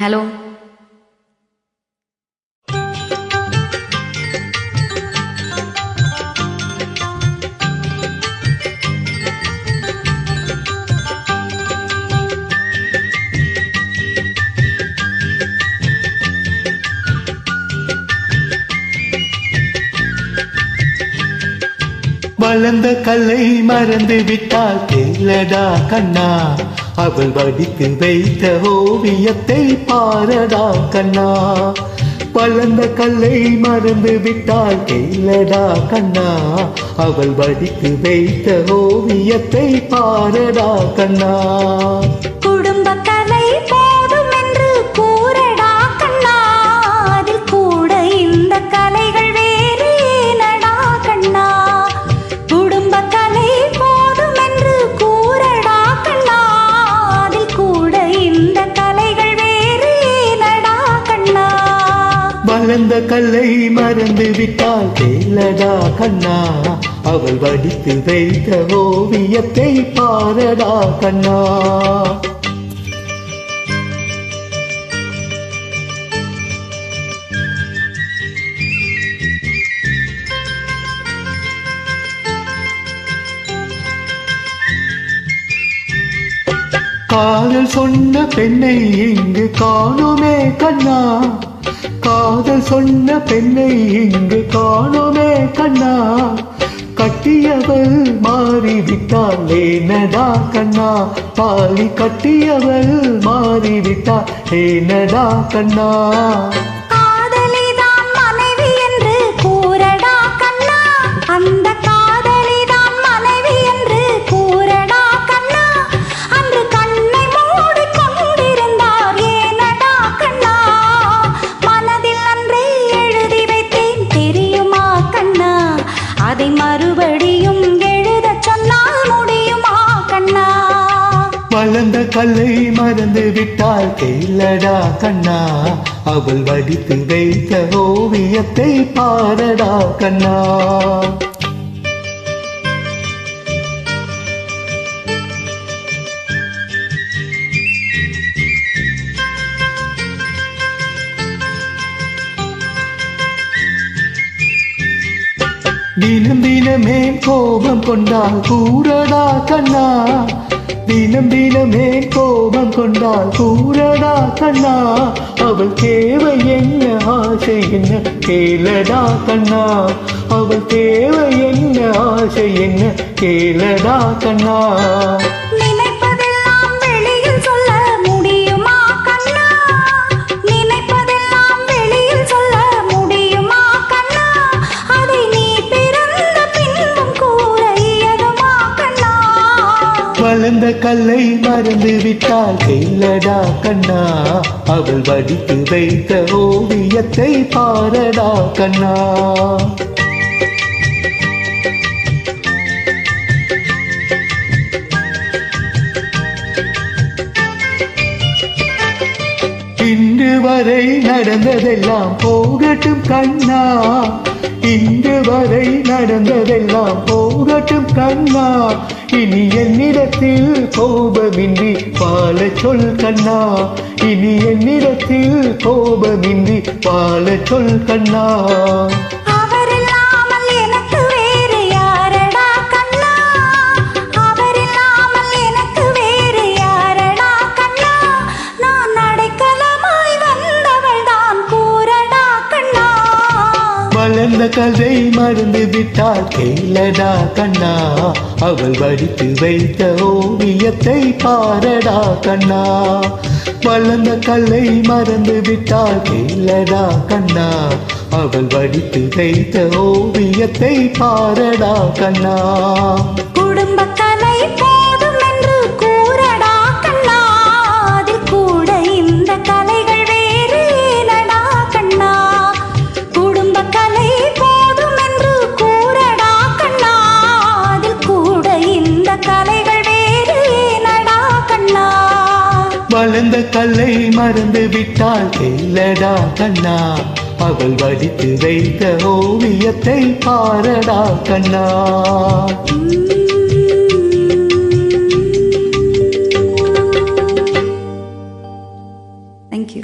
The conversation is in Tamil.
ஹலோ. வளர்ந்த கல்லை மறந்து விட்டால் கேளடா கண்ணா, அவள் வடித்து வைத்த ஓவியத்தை பாரடா கண்ணா. வளர்ந்த கல்லை மறந்து விட்டால் கேளடா கண்ணா, அவள் வடித்து வைத்த ஓவியத்தை பாரடா கண்ணா. குடும்ப கலை போதும் என்று கூறடா கண்ணா, அதில் கூட இந்த கலைகள் வேறு ஏனடா கண்ணா. குடும்ப கலை போதும் என்று கூறடா கண்ணா, அதில் கூட இந்த கலைகள் வேறு ஏனடா கண்ணா. வளர்ந்த கல்லை மறந்து விட்டால் கேளடா கண்ணா, அவள் வடித்து வைத்த ஓவியத்தை பாரடா கண்ணா. காதல் சொன்ன பெண்ணை இங்கு காணுமே கண்ணா, காதல் சொன்ன பெண்ணை இங்கு காணுமே கண்ணா. கட்டியவள் மாறிவிட்டாள் ஏனடா கண்ணா, பாலி கட்டியவள் மாறிவிட்டாள் ஏனடா கண்ணா. காதலிதான் மனைவி என்று கூறடா கண்ணா, அந்த காதலிதான் மனைவி என்று கூறடா கண்ணா. அன்று கண்ணை மூடி கொண்டிருந்தார் ஏனடா கண்ணா, மனதில் அன்றே எழுதி வைத்தேன் தெரியுமா கண்ணா, அதை மறுபடியும் எழுதச் சொன்னால் முடியுமா கண்ணா. வளர்ந்த கல்லை மறந்து விட்டால் கேளடா கண்ணா, அவள் வடித்து வைத்த ஓவியத்தை பாரடா கண்ணா. தினம் தினமே கோபம் கொண்டால் கூறடா கண்ணா, தினம் தினமே கோபம் கொண்டால் கூறடா கண்ணா. அவள் தேவை என்ன ஆசை என்ன கேளடா கண்ணா, அவள் தேவை என்ன ஆசை என்ன கேளடா கண்ணா. நினைப்பதெல்லாம் வெளியில் சொல்ல முடியுமா கண்ணா, நினைப்பதெல்லாம் வெளியில் சொல்ல முடியுமா கண்ணா. அதை நீ பிறந்த பின்பும் கூற இயலுமா கண்ணா. வளர்ந்த கல்லை மறந்து விட்டால் கேளடா கண்ணா, அவள் வடித்து வைத்த ஓவியத்தை பாரடா கண்ணா. இன்று வரை நடந்ததெல்லாம் போகட்டும் கண்ணா, இன்று வரை நடந்ததெல்லாம் போகட்டும் கண்ணா. இனி என்னிடத்தில் கோபமின்றி வாழ சொல் கண்ணா, இனி என்னிடத்தில் கோபமின்றி வாழ சொல் கண்ணா. அவரில்லாமல் எனக்கு வேறு யாரடா கண்ணா, அவரில்லாமல் எனக்கு வேறு யாரடா கண்ணா. நான் அடைக்கலமாய் வந்தவள் தான் கூறடா கண்ணா. வளர்ந்த கதை மறந்து விட்டால் கேளடா கண்ணா, அவள் வடித்து வைத்த ஓவியத்தை பாரடா கண்ணா. வளர்ந்த கல்லை மறந்து விட்டால் கேளடா கண்ணா, அவள் வடித்து வைத்த ஓவியத்தை பாரடா கண்ணா. குடும்ப கலை போதும் என்று கூறடா கண்ணா, அதில் கூட இந்த கலைகள் வேறு ஏனடா கண்ணா. குடும்ப கலை போதும் என்று கூறடா கண்ணா, அதில் கூட இந்த கலைகள் வேறு ஏனடா கண்ணா. வளர்ந்த கல்லை மறந்து விட்டால் கேளடா கண்ணா, அவள் வடித்து வைத்த ஓவியத்தை பாரடா கண்ணா. தேங்க்யூ.